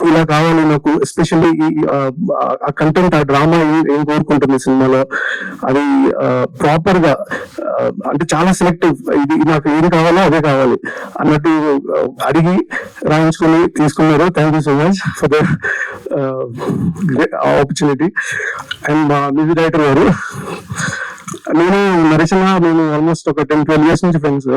ఇలా కావాలి నాకు, ఎస్పెషల్లీ ఆ కంటెంట్, ఆ డ్రామా ఏం కోరుకుంటుంది సినిమాలో అది ప్రాపర్ గా, అంటే చాలా సెలెక్టివ్, ఇది నాకు ఏం కావాలో అదే కావాలి అన్నట్టు అడిగి రాయించుకొని తీసుకున్నారు. Thank you so much for the opportunity. And మా మ్యూజిక్ డైరెక్టర్ గారు, నేను నరేష్ మేము ఆల్మోస్ట్ ఒక 10-12 years నుంచి ఫ్రెండ్స్.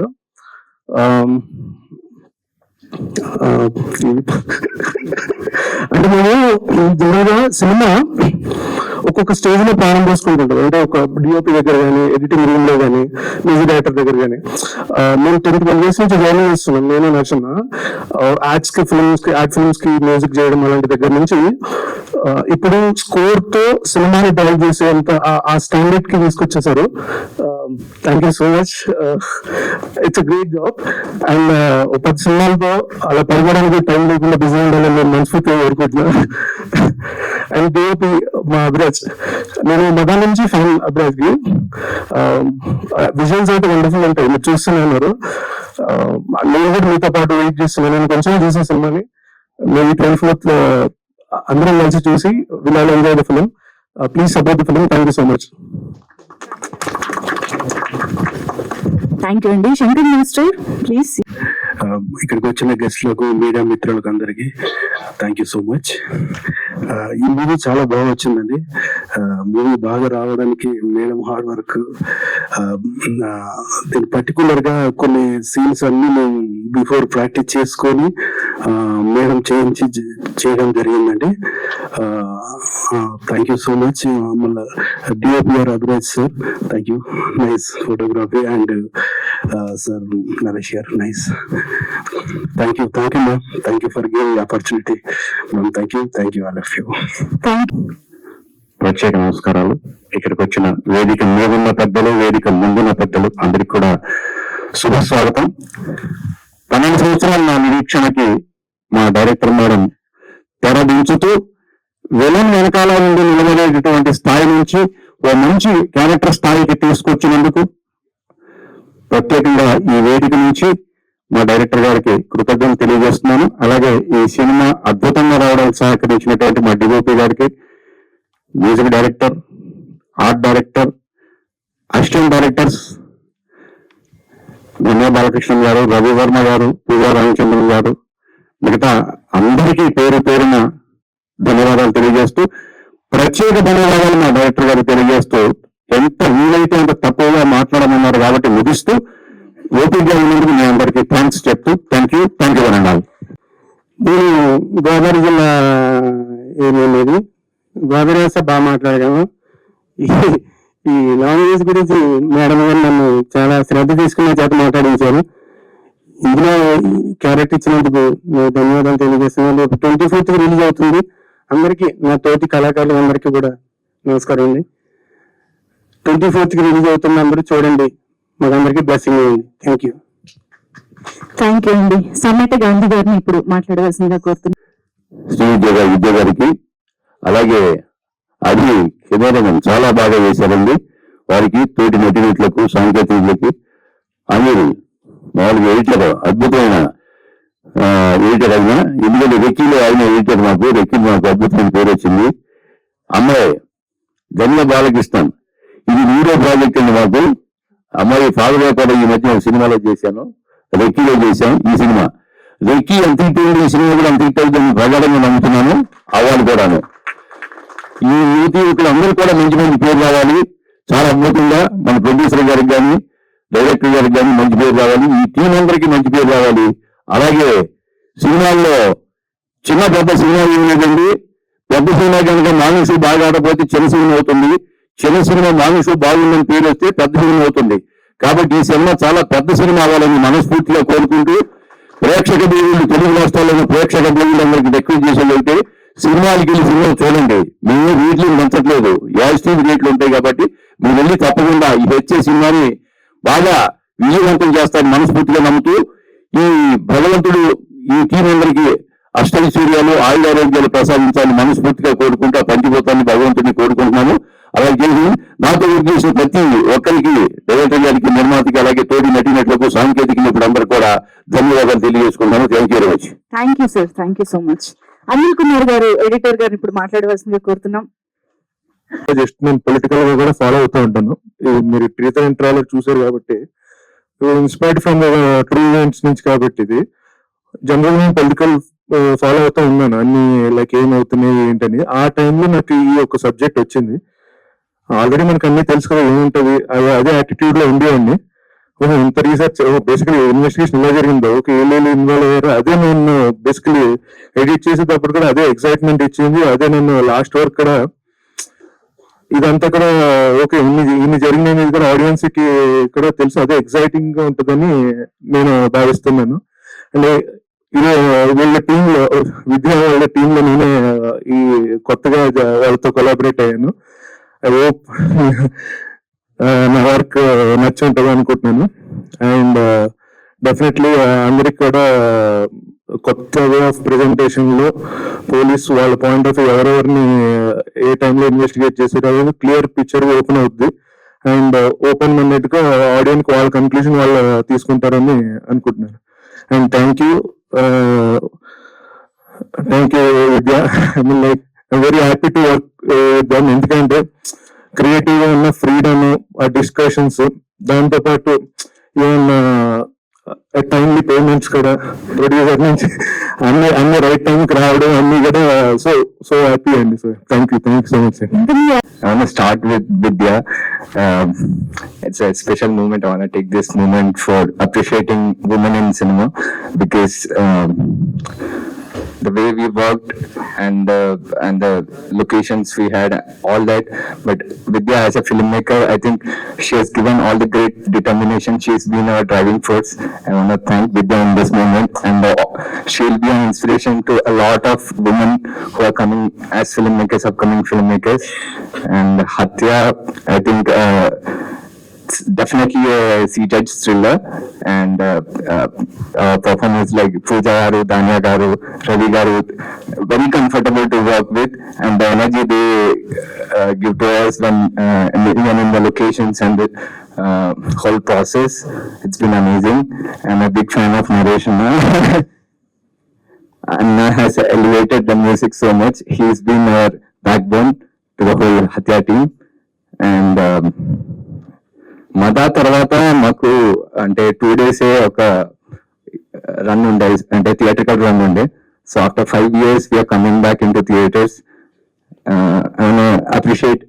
అంటే మేము జనరల్గా సినిమా ఒక్కొక్క స్టేజ్ లో ప్రాణం పోసుకుంటుంటాం. అంటే ఒక డిఓపి దగ్గర కానీ, ఎడిటింగ్ రూమ్ లో కానీ, మ్యూజిక్ డైరెక్టర్ దగ్గర కానీ. మేము 10-12 years నుంచి జాయిన్ చేస్తున్నాం. నేను నచ్చిన యాడ్ ఫిల్మ్స్ కి మ్యూజిక్ చేయడం అలాంటి దగ్గర నుంచి ఇప్పుడు స్కోర్ తో సినిమాని డెవలప్ చేసేంత ఆ స్టాండర్డ్ కి తీసుకొచ్చేసారు. Thank you so much. It's a great job. And 10 సినిమాలతో అలా పడడానికి టైం లేకుండా బిజీ ఉండాలని నేను మనస్ఫూర్తిగా కోరుకుంటున్నా. అండ్ డిఓపి మా అభిరాజ్, నేను మొదటి నుంచి ఫ్యాన్ అభిరాజ్ కి. విజువల్స్ అయితే వండర్ఫుల్ ఉంటాయి, మీరు చూస్తూనే ఉన్నారు. నేను కూడా మీతో పాటు వెయిట్ చేస్తున్నాను. నేను కొంచెం చూసే సినిమాని మేబీ 24th అందరం కలిసి చూసి will all enjoy the film. Please support the film. Thank you so much. Thank you అండి. Shankar master please. ఇక్కడికి వచ్చిన గెస్ట్లకు, మీడియా మిత్రులకు అందరికి థ్యాంక్ యూ సో మచ్. ఈ మూవీ చాలా బాగా వచ్చిందండి. మూవీ బాగా రావడానికి మేడం హార్డ్ వర్క్. దీని పర్టికులర్ గా కొన్ని సీన్స్ అన్ని మేము బిఫోర్ ప్రాక్టీస్ చేసుకొని మేడం చేయడం జరిగిందండి. థ్యాంక్ యూ సో మచ్. మళ్ళీ డిఓపిఆర్ Abhiraj sir, thank you. Nice photography. And sir Naresh గారు, nice. Thank you ma'am. Thank you for giving opportunity ma'am. Thank you all of you. ప్రత్యేక నమస్కారాలు. ఇక్కడికి వచ్చిన వేదిక మీదున్న పెద్దలు, వేదిక ముందున్న పెద్దలు అందరికి కూడా శుభ స్వాగతం. 12 సంవత్సరాల నా నిరీక్షణకి మా డైరెక్టర్ మేడం తెర దించుతూ విలన్ వెనకాల ఉండి నిలబడేటటువంటి స్థాయి నుంచి ఓ మంచి క్యారెక్టర్ స్థాయికి తీసుకొచ్చినందుకు ప్రత్యేకంగా ఈ వేదిక నుంచి మా డైరెక్టర్ గారికి కృతజ్ఞతలు తెలియజేస్తున్నాను. అలాగే ఈ సినిమా అద్భుతంగా రావడానికి సహకరించినటువంటి మా డిఓపి గారికి, music director, art director, assistant directors NA Balakrishna గారు, రవివర్మ గారు, పూజా రామచంద్రన్ గారు, మిగతా అందరికీ పేరు పేరున ధన్యవాదాలు తెలియజేస్తూ, ప్రత్యేక ధన్యవాదాలు మా డైరెక్టర్ గారు తెలియజేస్తూ, ఎంత వీలైతే అంత తక్కువగా మాట్లాడమన్నారు కాబట్టి ముగిస్తూ ఓపిక ఉన్నందుకు మీ అందరికీ థ్యాంక్స్ చెప్తూ థ్యాంక్ యూ అనండి. నేను గోదావరి జిల్లా ఏమేది గోదావరి వేస్తే బాగా మాట్లాడాము. ఈ లాంగ్వేజ్ గురించి మేడం గారు నన్ను చాలా శ్రద్ధ తీసుకునే చేత మాట్లాడించారు. ఇందులో క్యారెక్టర్ ఇచ్చినందుకు నేను ధన్యవాదాలు తెలియజేస్తున్నాను. 24th రిలీజ్ అవుతుంది. అందరికీ, నా తోటి కళాకారులు అందరికీ కూడా నమస్కారం అండి. 24th రిలీజ్ అవుతుంది. అందరూ చూడండి. మాకందరికీ బ్లెస్సింగ్ అయ్యింది. థ్యాంక్ యూ అండి. సమ్మేట గాంధీ గారిని ఇప్పుడు మాట్లాడవలసిందిగా కోరుతున్నాను. శ్రీ విద్య గారికి, అలాగే అది కెమెరామెన్ చాలా బాగా వేశారండి. వారికి, తోటి నటినట్లకు, సాంకేతికులకి, అమీరు మామూలుగా ఎడిటర్, అద్భుతమైన ఎడిటర్ అయినా. ఎందుకంటే రెక్కీలో ఆయన ఎడిటర్, రెక్కీ మాకు అద్భుతమైన పేరు వచ్చింది. అమ్మాయి గన్య బాలకృష్ణన్, ఇది మీరే ప్రాజెక్ట్ అండి మాకు. అమ్మాయి ఫాదర్ కూడా ఈ మధ్య సినిమాలో చేశాను, రెక్కీలో చేశాం. ఈ సినిమా రెక్కీ ఎంత ఇటువంటి, ఈ సినిమా కూడా అంత ఇటువంటి ప్రగాఢంగా నమ్ముతున్నాను. అవార్డు కూడాను. ఈ యువతి అందరూ కూడా మంచి మంచి పేరు రావాలి. చాలా అద్భుతంగా మన ప్రొడ్యూసర్ గారికి కానీ, డైరెక్టర్ గారికి కానీ మంచి పేరు రావాలి. ఈ టీం అందరికీ మంచి పేరు రావాలి. అలాగే సినిమాల్లో చిన్న పెద్ద సినిమా ఏమిటండి, పెద్ద సినిమా కనుక మానసు బాగా ఆడపోతే చిన్న సినిమా అవుతుంది. చిన్న సినిమా మానసు బాగుందని పేరు వస్తే పెద్ద సినిమా అవుతుంది. కాబట్టి ఈ సినిమా చాలా పెద్ద సినిమా అవ్వాలని మనస్ఫూర్తిగా కోరుకుంటూ, ప్రేక్షక దేవుళ్ళు, తెలుగు రాష్ట్రాల్లోని ప్రేక్షక దేవుళ్ళందరికీ రిక్వెస్ట్ చేసేదైతే సినిమాలకి వెళ్ళి సినిమా చూడండి. మేము రేట్లు పెంచట్లేదు, యాస్టీవ్ రేట్లు ఉంటాయి. కాబట్టి మీరు వెళ్ళి తప్పకుండా ఈ వచ్చే సినిమాని బాగా విజయవంతం చేస్తారని మనస్ఫూర్తిగా నమ్ముతూ, ఈ భగవంతుడు ఈ టీం అందరికీ అష్టైశ్వర్యాలు, ఆయుధ ఆరోగ్యాలు ప్రసాదించాలని మనస్ఫూర్తిగా కోరుకుంటూ పంచిపోతాన్ని భగవంతుడిని కోరుకుంటున్నాను. అలాగే నాతో వర్క్ చేసిన ప్రతి ఒక్కరికి, డైరెక్టర్ గారికి, నిర్మాతకి, అలాగే తోటి నటినట్లకు, సాంకేతిక నిపుణులందరూ కూడా ధన్యవాదాలు తెలియజేసుకుంటాను. Thank you very much. Thank you sir, thank you so much. Anil Kumar గారు, ఎడిటర్ గారు ఇప్పుడు మాట్లాడవలసిందిగా కోరుతున్నాం. జస్ట్ నేను పొలిటికల్ గా కూడా ఫాలో అవుతూ ఉంటాను. మీరు ట్రీటర్ అండ్ ట్రైలర్ చూసారు కాబట్టి ఇన్స్పైర్డ్ ఫ్రమ్ ట్రూ ఈవెంట్స్ నుంచి కాబట్టి ఇది జనరల్ గా పొలిటికల్ ఫాలో అవుతూ ఉన్నాను అన్ని లైక్ ఏమవుతున్నాయి ఏంటని. ఆ టైంలో నాకు ఈ ఒక సబ్జెక్ట్ వచ్చింది. ఆల్రెడీ మనకు అన్ని తెలుసు కదా ఏముంటది, అదే యాటిట్యూడ్ లో ఉండేవాడిని. ఇంత రీసెర్చ్ బేసికలీ ఇన్వెస్టిగేషన్ ఇలా జరిగిందో ఓకే ఏళ్ళు ఇన్వాల్వ్ అయ్యారు, అదే నేను బేసికలీ ఎడిట్ చేసేటప్పుడు కూడా అదే ఎక్సైట్మెంట్ ఇచ్చింది. అదే నేను లాస్ట్ వరకు కూడా ఇదంతా కూడా ఓకే ఇన్ని జరిగినది కూడా ఆడియన్స్ కి కూడా తెలుసు, అదే ఎక్సైటింగ్ గా ఉంటుందని నేను భావిస్తున్నాను. అంటే ఇది వీళ్ళ టీమ్ లో విద్యా వాళ్ళ టీమ్ లో నేనే ఈ కొత్తగా వాళ్ళతో కొలాబరేట్ అయ్యాను. ఐ హోప్ నా వర్క్ నచ్చి ఉంటుంది అనుకుంటున్నాను. అండ్ డెఫినెట్లీ అందరికి కూడా కొత్త వే ఆఫ్ ప్రెజెంటేషన్ లో పోలీస్ వాళ్ళ పాయింట్ ఆఫ్ వ్యూ ఎవరెవరిని ఏ టైంలో ఇన్వెస్టిగేట్ చేశారో అనేది క్లియర్ పిక్చర్ ఓపెన్ అవుద్ది. అండ్ ఓపెన్ మైండెడ్ గా ఆడియన్స్ వాళ్ళ కన్క్లూజన్ వాళ్ళు తీసుకుంటారని అనుకుంటున్నాను. And thank you Vidya. I mean like I very happy to work with them. ఎందుకంటే క్రియేటివ్ గా ఉన్న ఫ్రీడమ్, ఆ డిస్కషన్స్, దాంతో పాటు ఏమన్నా టైమ్లీ పేమెంట్స్ కూడా ప్రొడ్యూసర్ నుంచి అన్ని రైట్ టైం కి రావడం అన్ని కూడా సో హ్యాపీ అండి. So thank you so much. I want to start with Vidya. It's a special moment. I want to take this moment for appreciating women in cinema because the way we worked and the locations we had, all that. But Vidya, as a filmmaker, I think she has given all the great determination. She's been our driving force. I want to thank Vidya in this moment, and she'll be an inspiration to a lot of women who are coming as filmmakers, upcoming filmmakers. And Hatya, I think it's definitely a C-judge thriller, and performers like Pooja Garu, Danya Garu, Ravi Garu, very comfortable to work with, and the energy they give to us when even in the locations and the whole process, it's been amazing. I'm a big fan of narration. Anna has elevated the music so much. He's been our backbone to the whole Hatya team, and మదా తర్వాత మాకు అంటే 2 days ఒక run ఉండే, అంటే theatrical run ఉండే. So after 5 years we are coming back in to theatres. I appreciate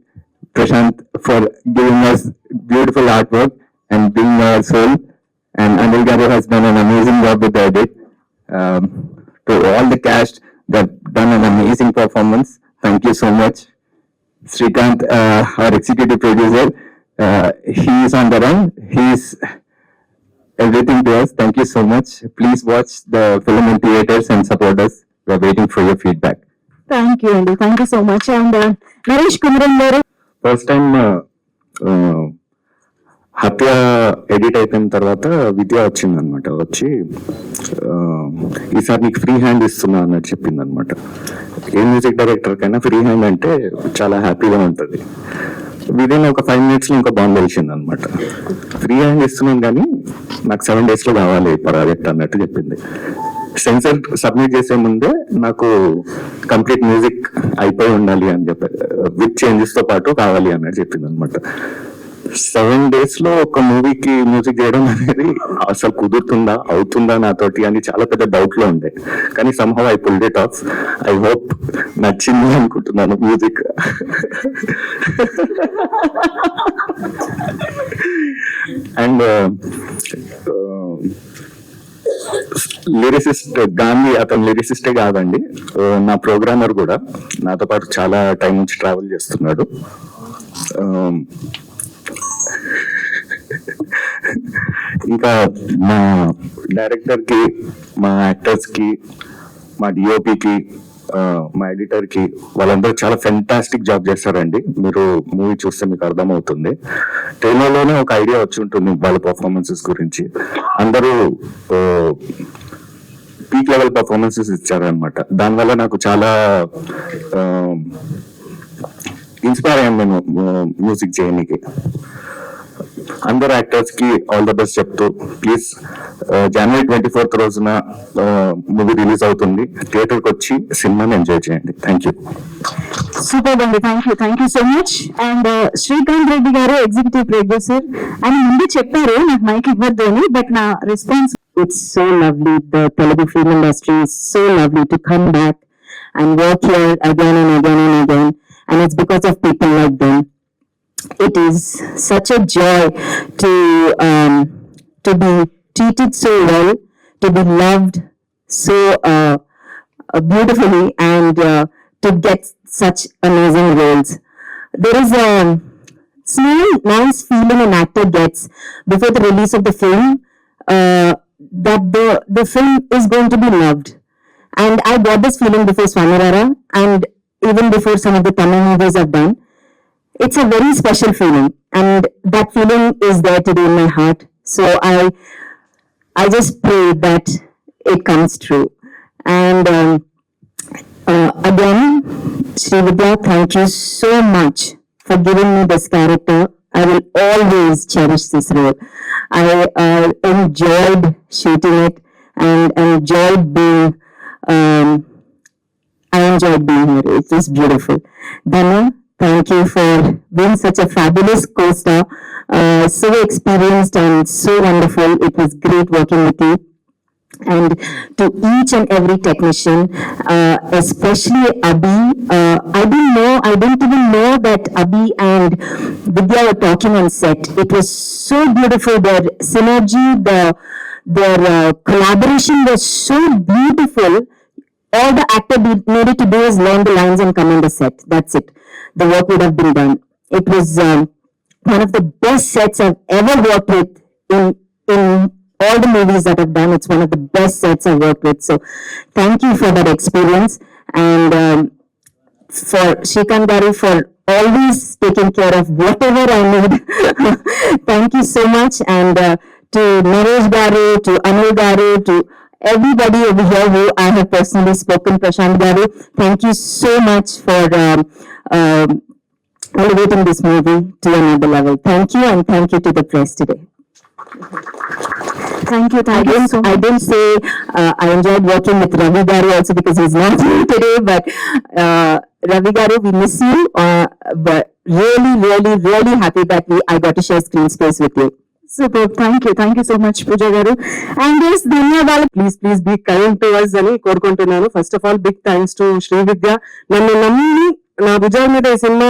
Prashanth for giving us beautiful artwork and being our soul, and Anil Garu has done an amazing job with the edit. To all the cast, they've done an amazing performance. Thank you so much. Srikanth, our executive producer, he is on the run. He is everything to us. Thank you so much. Please watch the film in theaters and support us. We are waiting for your feedback. Thank you అండి, thank you so much. And Naresh Kumaran గారు. First time హత్య edit అయిపోయిన తర్వాత విద్య వచ్చింది అనమాట. వచ్చి ఈసారి నీకు ఫ్రీ హ్యాండ్ ఇస్తున్నా అన్నట్టు చెప్పింది అనమాట. ఏ మ్యూజిక్ డైరెక్టర్ కైనా ఫ్రీ హ్యాండ్ అంటే చాలా హ్యాపీగా ఉంటుంది. విదిన్ ఒక 5 minutes లో ఇంకా బాంబు వేసింది అనమాట. ఫ్రీ హ్యాండ్ ఇస్తున్నాను కానీ నాకు 7 days లో కావాలి ప్రాజెక్ట్ అన్నట్టు చెప్పింది. సెన్సర్ సబ్మిట్ చేసే ముందే నాకు కంప్లీట్ మ్యూజిక్ అయిపోయి ఉండాలి అని చెప్పి, విత్ చేంజెస్ తో పాటు కావాలి అన్నట్టు చెప్పింది అనమాట. 7 days లో ఒక మూవీకి మ్యూజిక్ చేయడం అనేది అసలు కుదురుతుందా, అవుతుందా నాతోటి అని చాలా పెద్ద డౌట్ లో ఉండే. కానీ somehow I pulled it of. I hope నచ్చింది అనుకుంటున్నాను మ్యూజిక్. అండ్ లిరిసిస్ట్ గాంధీ, అతను లిరిసిస్టే కాదండి, నా ప్రోగ్రామర్ కూడా. నాతో పాటు చాలా టైం నుంచి ట్రావెల్ చేస్తున్నాడు. ఇంకా మా డైరెక్టర్ కి, మా యాక్టర్స్ కి, మా డిఓపికి, మా ఎడిటర్ కి, వాళ్ళందరూ చాలా ఫెంటాస్టిక్ జాబ్ చేస్తారండి. మీరు మూవీ చూస్తే మీకు అర్థమవుతుంది. ట్రైలర్ లోనే ఒక ఐడియా వచ్చి ఉంటుంది వాళ్ళ పర్ఫార్మెన్సెస్ గురించి. అందరూ పీక్ లెవెల్ పర్ఫార్మెన్సెస్ ఇచ్చారనమాట. దానివల్ల నాకు చాలా ఇన్స్పైర్ అయ్యాను నేను మ్యూజిక్ చేయడానికి. అందరు యాక్టర్స్ కి ఆల్ ద బెస్ట్ చెప్తూ ప్లీజ్ జనవరి 24th రోజున మూవీ రిలీజ్ అవుతుంది. థియేటర్ కి వచ్చి సినిమాని ఎంజాయ్ చేయండి. Thank you. సూపర్ అండి, thank you so much. And Srikanth Reddy గారు ఎగ్జిక్యూటివ్ ప్రొడ్యూసర్ అని ముందు చెప్పారు, నాకు మైక్ ఇవ్వద్దు అని, బట్ నా response it's so lovely. The Telugu film industry is so lovely to come back and work here again and again and again, and it's because of people like them. It is such a joy to be treated so well, to be loved so beautifully, and to get such amazing roles. There is a small nice feeling an actor gets before the release of the film, that the film is going to be loved. And I got this feeling before Swamirara, and even before some of the Tamil movies I've done. It's a very special feeling, and that feeling is there today in my heart. So I just pray that it comes true. And again, Srividya, thank you so much for giving me this character. I will always cherish this role. I enjoyed shooting it and enjoyed being here. It was beautiful. Dana, thank you for being such a fabulous co-star, so experienced and so wonderful. It was great working with you. And to each and every technician, especially Abhi, I didn't even know that Abhi and Vidya were talking on set. It was so beautiful. Their synergy, their collaboration was so beautiful. All the actor needed to do is learn the lines and come on the set. That's it. The work would have been done. It was one of the best sets I've ever worked with in all the movies that I've done. It's one of the best sets I've worked with. So thank you for that experience. And for Shrikant Garu for always taking care of whatever I need. Thank you so much. And to Naresh Garu, to Anil Garu, to everybody over here who I have personally spoken, Prashant Garu, thank you so much for elevating this movie to another level. Thank you, and thank you to the press today. Thank you so much. I didn't say I enjoyed working with Ravi Garu also because he's not here today, but Ravi Garu, we miss you, but really happy that I got to share screen space with you. Super. Thank you so much, Pooja garu. And yes, ధన్యవాదాలు. Please be kind to us అని కోరుకుంటున్నాను. First of all big thanks to Srividya. నన్ను నమ్మి నా భుజాల మీద ఈ cinema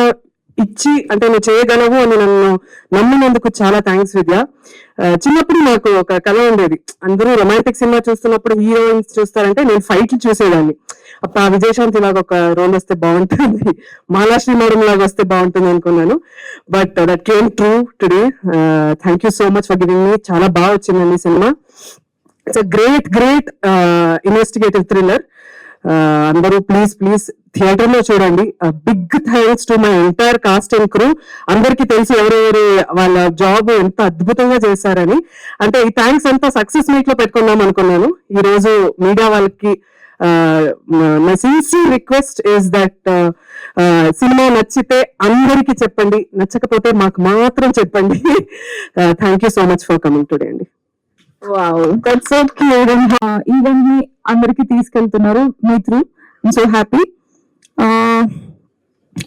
ఇచ్చి, అంటే నువ్వు చేయగలవు అని నన్ను నమ్మినందుకు చాలా థ్యాంక్స్ విద్య. చిన్నప్పుడు నాకు ఒక కళ ఉండేది, అందరూ రొమాంటిక్ సినిమా చూస్తున్నప్పుడు హీరోయిన్స్ చూస్తారంటే నేను ఫైట్లు చూసేదాన్ని. అప్పుడు ఆ విజయశాంతి లాగా ఒక రోల్ వస్తే బాగుంటుంది, మాలాశ్రీ మేడం లాగా వస్తే బాగుంటుంది అనుకున్నాను. But that came true today. Thank you so much for giving me. చాలా బాగా వచ్చిందండి cinema. It's a great investigative thriller. అందరూ ప్లీజ్ థియేటర్ లో చూడండి. Big thanks to my entire cast and crew. అందరికి తెలుసు ఎవరెవరు వాళ్ళ జాబ్ ఎంత అద్భుతంగా చేశారని. అంటే ఈ థ్యాంక్స్ అంతా సక్సెస్ మీట్ లో పెట్టుకుందాం అనుకున్నాను. ఈ రోజు మీడియా వాళ్ళకి my sincere request is that cinema నచ్చితే అందరికి చెప్పండి, నచ్చకపోతే మాకు మాత్రం చెప్పండి. Thank you so much for coming today అండి. Wow, that's so cute. Event ని అందరికి తీసుకెళ్తున్నారు మీ through. I'm so happy.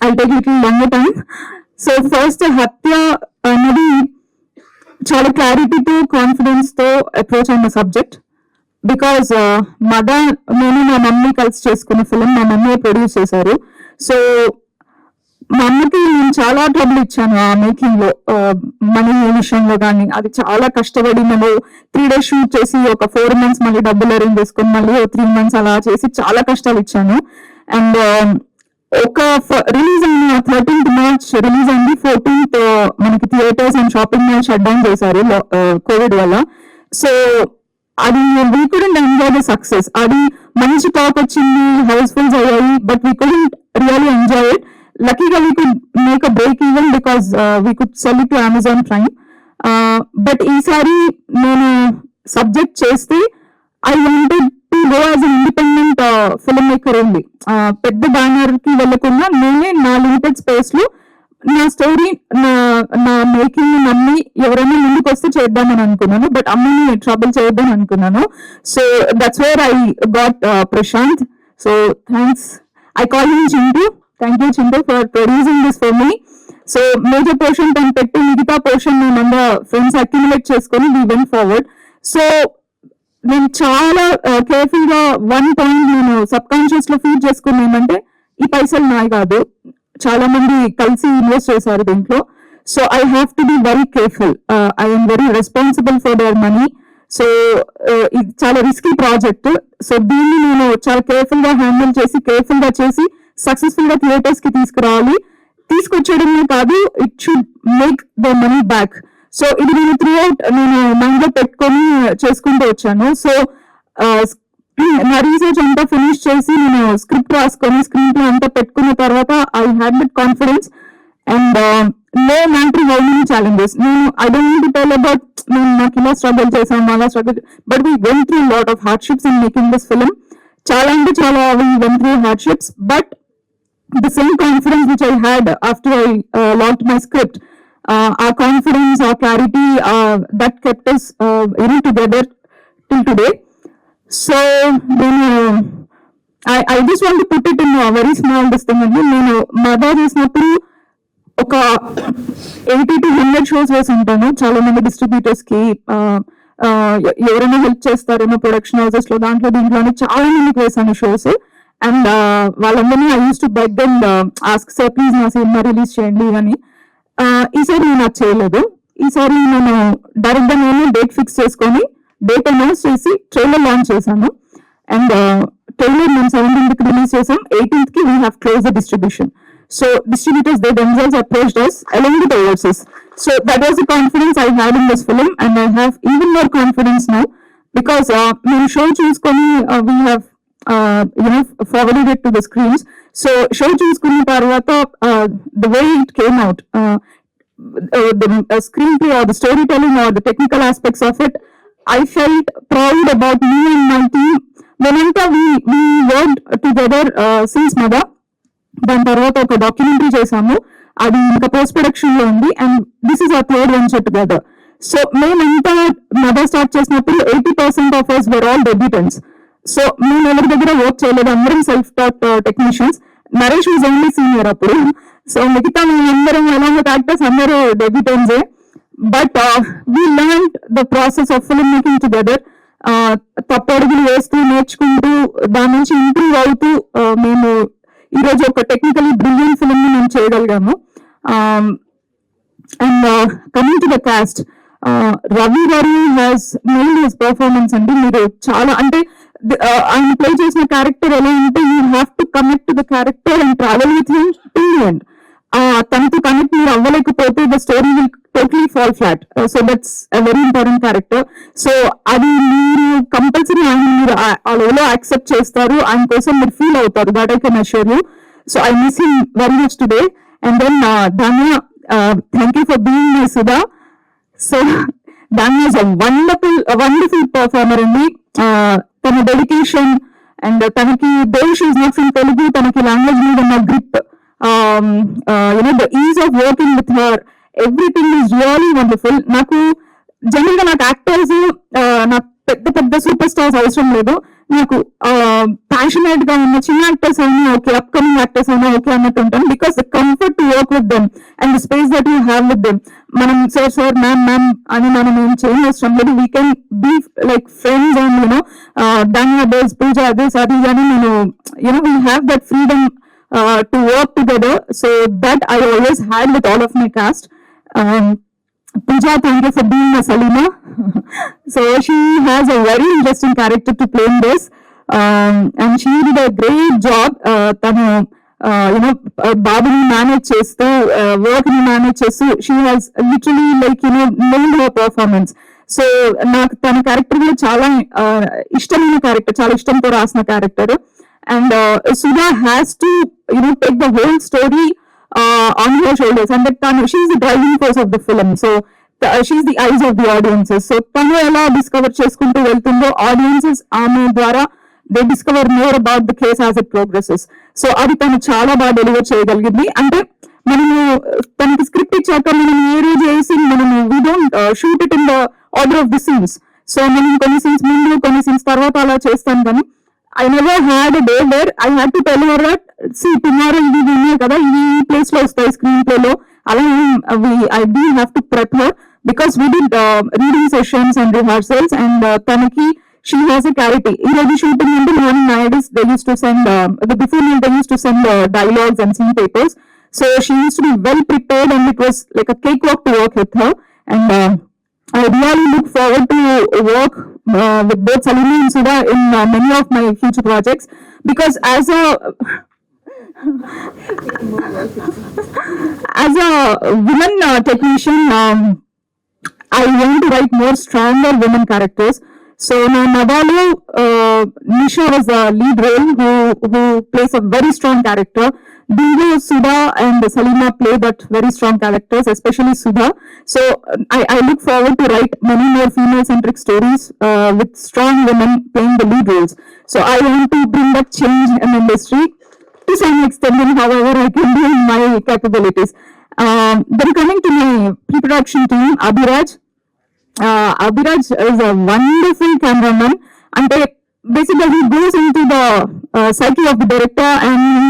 I take it long time. So first హత్య అనేది చాలా క్లారిటీతో కాన్ఫిడెన్స్ తో అప్రోచ్ అయిన సబ్జెక్ట్. బికాస్ నేను మా మమ్మీ కలిసి చేసుకున్న ఫిలిం మా మమ్మీ ప్రొడ్యూస్ చేశారు. సో మా అమ్మకి నేను చాలా ట్రబుల్ ఇచ్చాను ఆ మేకింగ్ లో, మనీ విషయంలో కానీ. అది చాలా కష్టపడి మేము 3 days షూట్ చేసి ఒక 4 months మళ్ళీ డబ్బులు అరేంజ్ చేసుకుని మళ్ళీ 3 months అలా చేసి చాలా కష్టాలు ఇచ్చాను. అండ్ ఒక రిలీజ్ అయిన 13th March రిలీజ్ అయింది. 14th మనకి theatres and shopping mall shut down చేశారు కోవిడ్ వల్ల. సో అది we couldn't enjoy the success. అది మంచి టాక్ వచ్చింది, హౌస్ఫుల్స్ అయ్యాయి, but we couldn't really enjoy it. Luckily, we could make a break even because we could sell it to Amazon Prime. But ఈసారి నేను subject చేస్తే I wanted to go as an independent film maker only. పెద్ద banner కి వెళ్ళకుండా నేనే నా limited space లో నా స్టోరీ నా మేకింగ్ నమ్మి ఎవరైనా ముందుకు వస్తే చేద్దామని అనుకున్నాను, బట్ అమ్మని ట్రబుల్ చేద్దాం అనుకున్నాను. So that's where I got Prashanth. So thanks, I call him Chintu. Thank you Chintu for producing this for me. So major portion తను పెట్టి మిగతా పోర్షన్ మేము ఫ్రెండ్స్ అక్యుములేట్ చేసుకొని వీ వెంట్ ఫార్వర్డ్. సో నేను చాలా కేర్ఫుల్ గా వన్ పాయింట్ నేను సబ్ కాన్షియస్ లో ఫీడ్ చేసుకుని ఏమంటే ఈ పైసలు నాయి కాదు, చాలా మంది కలిసి ఇన్వెస్ట్ చేశారు దీంట్లో. So I have to be very careful, I'm very responsible for their money. So ఇది చాలా రిస్కీ ప్రాజెక్ట్. సో దీన్ని నేను చాలా కేర్ఫుల్ గా హ్యాండిల్ చేసి కేర్ఫుల్ గా చేసి సక్సెస్ఫుల్ గా థియేటర్స్ కి తీసుకురావాలి. తీసుకొచ్చేయడమే కాదు, it should make the money back. So ఇది నేను త్రూ అవుట్ నేను మైండ్ లో పెట్టుకొని చేసుకుంటూ వచ్చాను. సో నా రీసెర్చ్ అంతా ఫినిష్ చేసి నేను స్క్రిప్ట్ రాసుకొని స్క్రీన్ ప్లే అంతా పెట్టుకున్న తర్వాత I had that confidence and no matter how many challenges. నేను I don't need to tell about నేను నాకు ఇలా స్ట్రగుల్ చేశాను అలా struggle, but we went through lot of hardships in making this film. చాలా అంటే చాలా we went through hardships, but the same confidence which I had after I logged my script, our confidence, our clarity, that kept us together till today. So I just want to put it in a very small distinction. నేను mother చేసినప్పుడు ఒక 80 to 100 shows వేసి ఉంటాను. చాలా మంది distributors కి ఎవరైనా help చేస్తారేమో ప్రొడక్షన్ హౌసెస్ లో, దాంట్లో దీంట్లోనే చాలా మందికి వేసాను షోస్. అండ్ వాళ్ళందరినీ I use to beg and ask sir please నా సినిమా రిలీజ్ చేయండి అని. ఈసారి నేను అది చేయలేదు. ఈసారి నేను డైరెక్ట్ గా నేను డేట్ ఫిక్స్ చేసుకొని డేట్ అనౌన్స్ చేసి ట్రైలర్ లాంచ్ చేశాను. అండ్ ట్రైలర్ మేము 17th కి రిలీజ్ చేసాం, 18th కి we have close the distribution. So distributors they themselves approached us along with the overseas. So that was the confidence I had in this film, and I have even more confidence now because మేము show చూసుకొని we have forwarded it to the screens. So show చూసుకున్న తర్వాత the way it came out, the screenplay or the storytelling or the technical aspects of it, I felt proud about me and my team. Menanta we worked together since Mada. దాని తర్వాత ఒక documentary చేసాము, అది ఇంకా post production లో ఉంది, and this is our third venture together. So మేమంతా mother start చేసినప్పుడు 80% of us were all debutants. So మేము ఎవరి దగ్గర వర్క్ చేయలేదు, అందరం self taught technicians. Naresh was only senior అప్పుడు. సో మిగతా మేమందరం అలాంగ్ యాక్టర్స్ అందరూ డెబ్యూటెంట్సే. But we learn the process of film making together. తప్పడుగులు వేస్తూ నేర్చుకుంటూ దాని నుంచి ఇంప్రూవ్ అవుతూ మేము ఈరోజు ఒక టెక్నికలీ బ్రిలియంట్ ఫిల్మ్ ని మేము చేయగలిగాము. And coming to the cast, Ravi garu has main his performance అండి. మీరు చాలా అంటే ఆయన ప్లే చేసిన క్యారెక్టర్ ఎలా అంటే you have to connect to the character and travel with him till the end. తనతో కనెక్ట్ మీరు అవ్వలేకపోతే the story will totally fall flat. So that's a very important character. So అది మీరు కంపల్సరీ ఆయన మీరు ఆ లెవెల్లో యాక్సెప్ట్ చేస్తారు, ఆయన కోసం మీరు ఫీల్ అవుతారు. That I can assure you. So I miss him very much today. And then Dhanya, thank you for being my Sudha. So Dhanya is a wonderful performer అండి. తన డెడికేషన్ అండ్ తనకి దేవ్ she is not from Telugu, తనకి language మీద ఉన్న grip, the ease of working with her, everything is really wonderful. నాకు general గా నాకు యాక్టర్స్ నాకు పెద్ద సూపర్ స్టార్స్ అవసరం లేదు. నాకు ప్యాషనేట్ గా ఉన్న చిన్న యాక్టర్స్ అయినా ఓకే, అప్కమింగ్ యాక్టర్స్ అయినా ఓకే అన్నట్టు ఉంటాను. Because the comfort to work with them and the space that you have with them. మనం సార్ మ్యామ్ అని మనం ఏం చేయని అవసరం లేదు. We can be like friends and Dhanya డేస్ పూజ అదేస్ అది అని నేను we have that freedom to work together. So that I always had with all of my cast. Pooja, thank you for being a Salima. So she has a very interesting character to play in this, and she did a great job. Tanu Babuni manage chestu, work ni manage chestu, she has literally nailed her performance. So నాకు తన character లో చాలా ఇష్టమైన character, చాలా ఇష్టంతో రాసిన character. And Sudha has to take the whole story on her shoulders, and that she is the driving force of the film. So she is the eyes of the audiences. So tanu ela discover cheskuntu veltundo, audiences aame dwara they discover more about the case as it progresses. So adi tanu chaala baga deliver cheyagalindi. Ante మనము తనకి script ఇచ్చాక మనం ఏ రోజు వేసి మనము we don't shoot it in the order of the scenes. So మనం కొన్ని scenes ముందు కొన్ని సీన్స్ తర్వాత అలా చేస్తాం. కానీ I never had a day where I had to tell her that, see, tomorrow ఇది ఉన్నాయి కదా, ఈ ప్లేస్ లో వస్తాయి స్క్రీన్ ప్లే లో, అలా I didn't have to prep her because we did reading sessions and rehearsals, and తనకి she has a clarity. ఈ రోజు షూటింగ్ అంటే morning nowadays they used to send before they used to send dialogues and scene papers, so she used to be well prepared and it was like a cakewalk to work with her. And I really look forward to work with both Salima and Sudha in many of my future projects, because as a woman technician, I want to write more stronger women characters. So now Nadalu, Nisha was a lead role who plays a very strong character. Dingo, Sudha and Salima play that very strong characters, especially Sudha. So I look forward to write many more female-centric stories with strong women playing the lead roles. So I want to bring that change in the industry to some extent, in however I can do in my capabilities. Then coming to my pre-production team, Abhiraj. Abhiraj is a wonderful cameraman, and basically he goes into the psyche of the director and he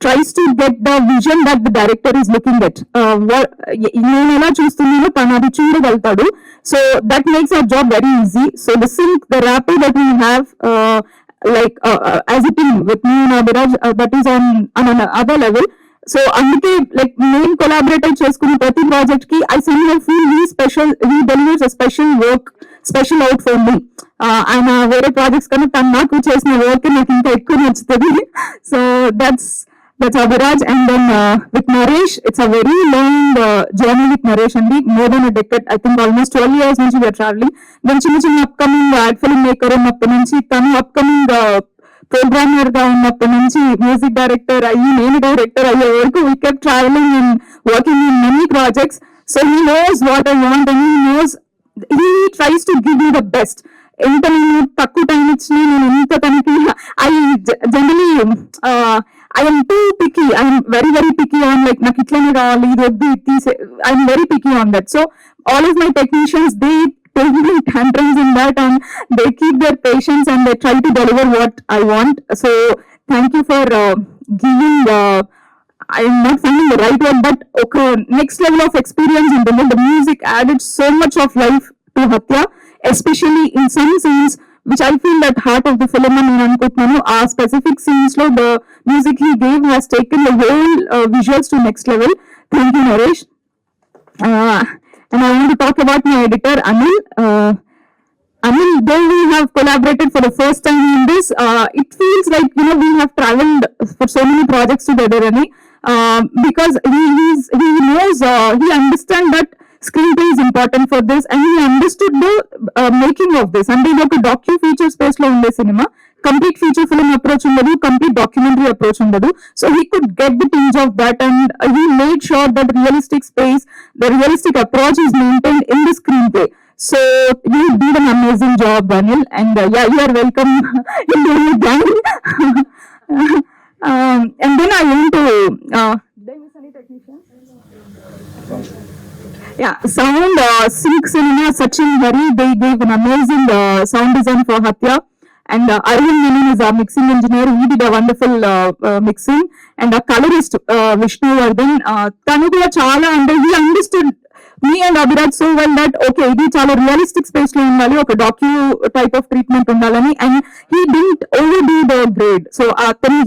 tries to get the vision that the director is looking at. నేను ఎలా చూస్తున్నానో తను అది చూడగలుగుతాడు. So that makes our job very easy. So the sync, the rapport that we have as a team with me and Abhiraj, that is on another level. So అందుకే like నేను collaborate చేసుకున్న ప్రతి project కి I somehow feel he delivers a special work, special out for me. ఆయన వేరే projects కన్నా తను నాకు చేసిన వర్క్ నాకు ఇంకా ఎక్కువ నచ్చుతుంది. So that's Abhiraj. And then with Naresh, it's a very long journey with Naresh and more than a decade, I think almost 12 years నుంచి we are traveling. Then చిన్న అప్కమింగ్ యాడ్ ఫిల్మ్ మేకర్ ఉన్నప్పటి నుంచి, తను upcoming programmer గా ఉన్నప్పటి నుంచి music director అయ్యి నేను డైరెక్టర్ అయ్యే వరకు we kept traveling and working in many projects. So he knows what I want and he tries to give me the best. ఎంత నేను తక్కువ టైం ఇచ్చినా నేను ఎంత తనకి I am too picky. I am very, very picky on like నాకు ఇట్లనే కావాలి, ఇది వద్దు, ఇది తీసే. I am very picky on that. So all of my technicians, they take me tantrums in that and they keep their patience and they try to deliver what I want. So thank you for giving I am not finding the right word, but okay, next level of experience in the music added so much of life to Hatya, especially in some scenes which I feel that heart of the film and Nankutmanu, our specific scenes lo the music he gave has taken the whole visuals to next level. Thank you, Naresh. And I want to talk about my editor Anil. Anil, though we have collaborated for the first time in this, it feels like we have traveled for so many projects together, because he knows, he understands that screenplay is important for this, and he understood the making of this. And ఇది ఒక డాక్యూ feature space లో ఉండే cinema, complete feature film approach ఉండదు, complete documentary approach ఉండదు. So he could get the tinge of that and he made sure that realistic space, the realistic approach is maintained in the screenplay. So you did an amazing job, Anil, and yeah, you are welcome in the gang. And then I want to did I miss any technicians? Yeah, sound, Sync Cinema, Sachin Hari, they gave an amazing sound design for Hatya. And Arvind Menon is our mixing engineer. He did a wonderful mixing. And our colorist, Vishnu Vardhan, tanu kuda chala, and he understood me and Abhiraj so well that, okay, ఇది చాలా realistic space లో ఉండాలి, ఒక డాక్యూ type of treatment ఉండాలని. And he didn't overdo the grade. So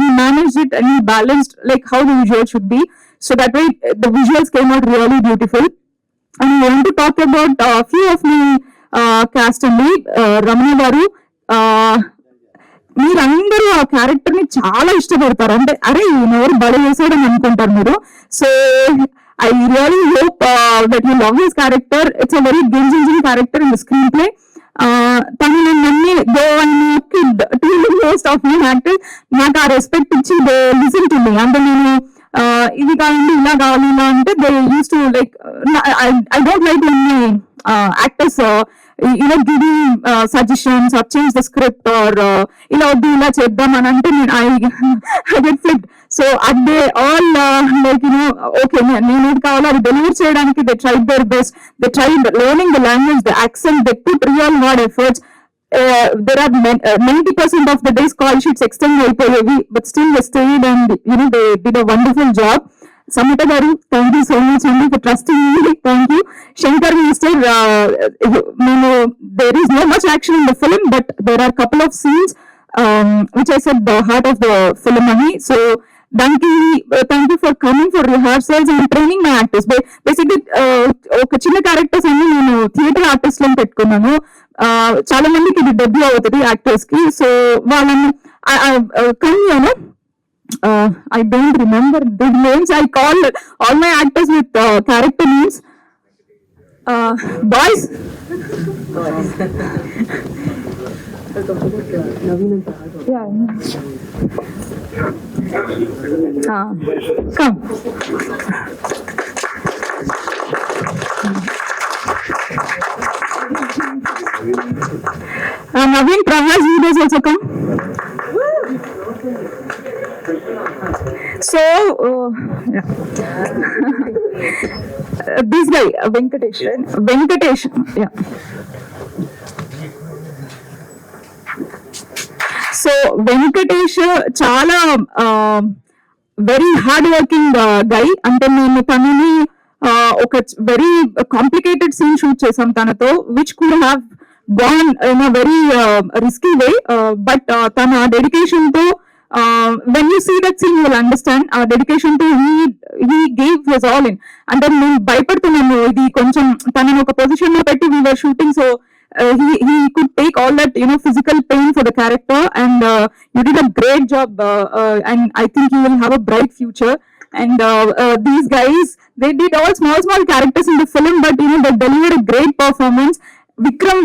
he managed it and he balanced like how the visual should be. So that way the visuals came out really beautiful. And I want to talk about a few of my cast అండి. రమణ గారు, మీరందరూ ఆ character ని చాలా ఇష్టపడతారు, అంటే అరే ఎవరు బలి చేసాడని అనుకుంటారు మీరు. So I really hope that you love his character. It's a very game-changing character in the screenplay. తను నన్ను దో most of my actors నాకు ఆ రెస్పెక్ట్ ఇచ్చి దే లిసన్ టు మీ. అంటే నేను ఇది కావాలి ఇలా కావాలి ఇలా అంటే they use to like, I don't like when actors giving suggestions or change the script or ఇలా వద్దు ఇలా చేద్దాం అని అంటే నేను I get flipped. So they all like okay, నేను ఇది కావాలో అది డెలివర్ చేయడానికి they tried their best. They tried learning the language, the accent. They put real hard efforts. There are 90% of the days call sheets extend అయిపోయేవి, but still they stayed and they did a wonderful job. Samita garu, thank you so much Andy for trusting me. Thank you. Shankar Minister, there is no much action in the film, but there are a couple of scenes which I said the heart of the film ani. So thank you for coming for rehearsals and training my actors. Basically ఒక చిన్న characters అన్ని నేను theatre artist లో పెట్టుకున్నాను. చాలా మందికి ఇది debut అవుతుంది యాక్టర్స్ కి. సో వాళ్ళని కానీ I don't remember the names. I call all my actors with character names. Boys. Yeah. Come. Naveen, Prabhas, you guys also come. So, yeah. This guy, Venkatesh, yeah. So, Venkatesh, చాలా very hard working guy. అంటే మేము తనని ఒక very complicated scene shoot చేసాం తనతో, which could have gone in a very risky way, but తన dedication తో when you see that scene you will understand our dedication to he gave his all in. అంటే మేము భయపడుతున్నాము ఇది కొంచెం తనని ఒక పొజిషన్ లో పెట్టి we were shooting, so he could take all that physical pain for the character, and you did a great job, and I think you will have a bright future. And these guys, they did all small characters in the film, but they delivered a great performance. Vikram